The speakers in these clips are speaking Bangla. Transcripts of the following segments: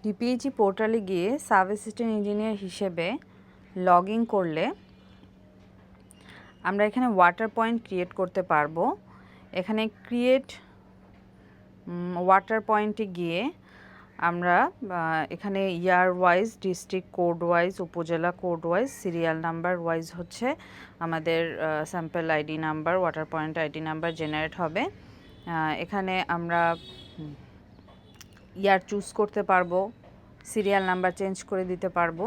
ডিপিএইচই পোর্টালে গিয়ে সাব অ্যাসিস্ট্যান্ট ইঞ্জিনিয়ার হিসেবে লগ ইন করলে আমরা এখানে ওয়াটার পয়েন্ট ক্রিয়েট করতে পারবো। এখানে ক্রিয়েট ওয়াটার পয়েন্টে গিয়ে আমরা এখানে year wise, district code wise, upazila code wise, serial number wise হচ্ছে আমাদের sample ID number, water point ID number generate হবে। এখানে আমরা ইয়ার চুজ করতে পারবো, সিরিয়াল নাম্বার চেঞ্জ করে দিতে পারবো।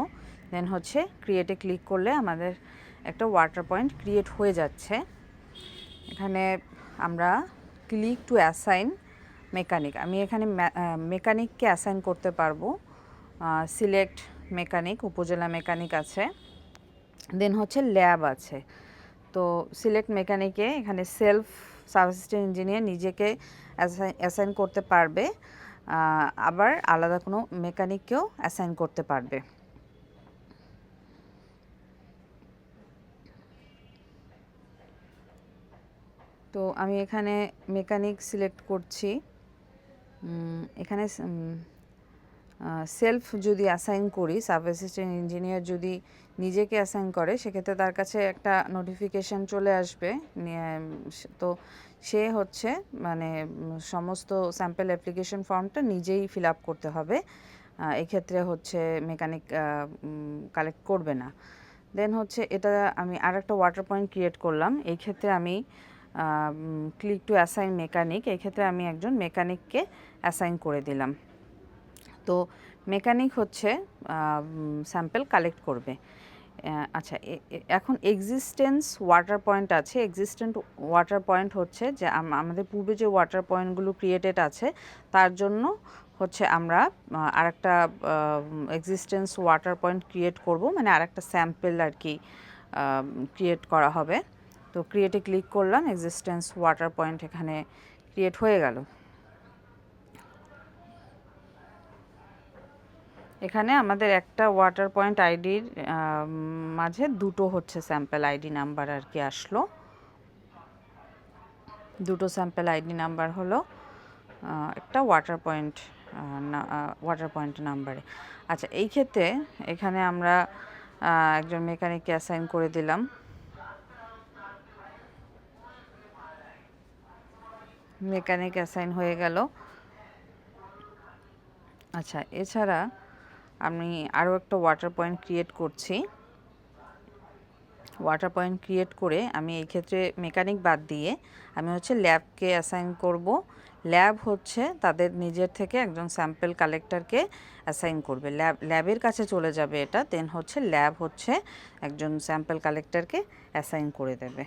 দেন হচ্ছে ক্রিয়েটে ক্লিক করলে আমাদের একটা ওয়াটার পয়েন্ট ক্রিয়েট হয়ে যাচ্ছে। এখানে আমরা ক্লিক টু অ্যাসাইন মেকানিক, আমি এখানে মেকানিককে অ্যাসাইন করতে পারবো। সিলেক্ট মেকানিক, উপজেলা মেকানিক আছে, দেন হচ্ছে ল্যাব আছে। তো সিলেক্ট মেকানিকে এখানে সেলফ সাব অ্যাসিস্ট্যান্ট ইঞ্জিনিয়ার নিজেকে অ্যাসাইন করতে পারবে, আবার আলাদা কোনো মেকানিককেও অ্যাসাইন করতে পারবে। তো আমি এখানে মেকানিক সিলেক্ট করছি। এখানে সেলফ যদি অ্যাসাইন করি, সাব অ্যাসিস্ট্যান্ট ইঞ্জিনিয়ার যদি নিজেকে অ্যাসাইন করে, সেক্ষেত্রে তার কাছে একটা নোটিফিকেশান চলে আসবে। তো সে হচ্ছে মানে সমস্ত স্যাম্পল অ্যাপ্লিকেশন ফর্মটা নিজেই ফিল আপ করতে হবে। এক্ষেত্রে হচ্ছে মেকানিক কালেক্ট করবে না। দেন হচ্ছে এটা আমি আর একটা ওয়াটার পয়েন্ট ক্রিয়েট করলাম। এই ক্ষেত্রে আমি ক্লিক টু অ্যাসাইন মেকানিক, এই ক্ষেত্রে আমি একজন মেকানিককে অ্যাসাইন করে দিলাম। তো মেকানিক হচ্ছে স্যাম্পল কালেক্ট করবে। আচ্ছা, এখন এক্সিস্টেন্স ওয়াটার পয়েন্ট আছে। এক্সিস্টেন্ট ওয়াটার পয়েন্ট হচ্ছে যে আমাদের পূর্বে যে ওয়াটার পয়েন্টগুলো ক্রিয়েটেড আছে তার জন্য হচ্ছে আমরা আরেকটা এক্সিস্টেন্স ওয়াটার পয়েন্ট ক্রিয়েট করব, মানে আরেকটা স্যাম্পল আর কি ক্রিয়েট করা হবে। তো ক্রিয়েটে ক্লিক করলাম, এক্সিস্টেন্স ওয়াটার পয়েন্ট এখানে ক্রিয়েট হয়ে গেল। এখানে আমাদের একটা ওয়াটার পয়েন্ট আইডির মাঝে দুটো হচ্ছে স্যাম্পল আইডি নাম্বার আর কি আসলো, দুটো স্যাম্পল আইডি নাম্বার হলো একটা ওয়াটার পয়েন্ট নাম্বারে। আচ্ছা, এই ক্ষেত্রে এখানে আমরা একজন মেকানিককে অ্যাসাইন করে দিলাম। মেকানিক অ্যাসাইন হয়ে গেল। আচ্ছা, এছাড়া আমি আরও একটা ওয়াটার পয়েন্ট ক্রিয়েট করছি। ওয়াটার পয়েন্ট ক্রিয়েট করে আমি এই ক্ষেত্রে মেকানিক বাদ দিয়ে আমি হচ্ছে ল্যাবকে অ্যাসাইন করব। ল্যাব হচ্ছে তাদের নিজের থেকে একজন স্যাম্পল কালেক্টরকে অ্যাসাইন করবে, ল্যাবের কাছে চলে যাবে এটা। দেন হচ্ছে ল্যাব হচ্ছে একজন স্যাম্পল কালেক্টরকে অ্যাসাইন করে দেবে।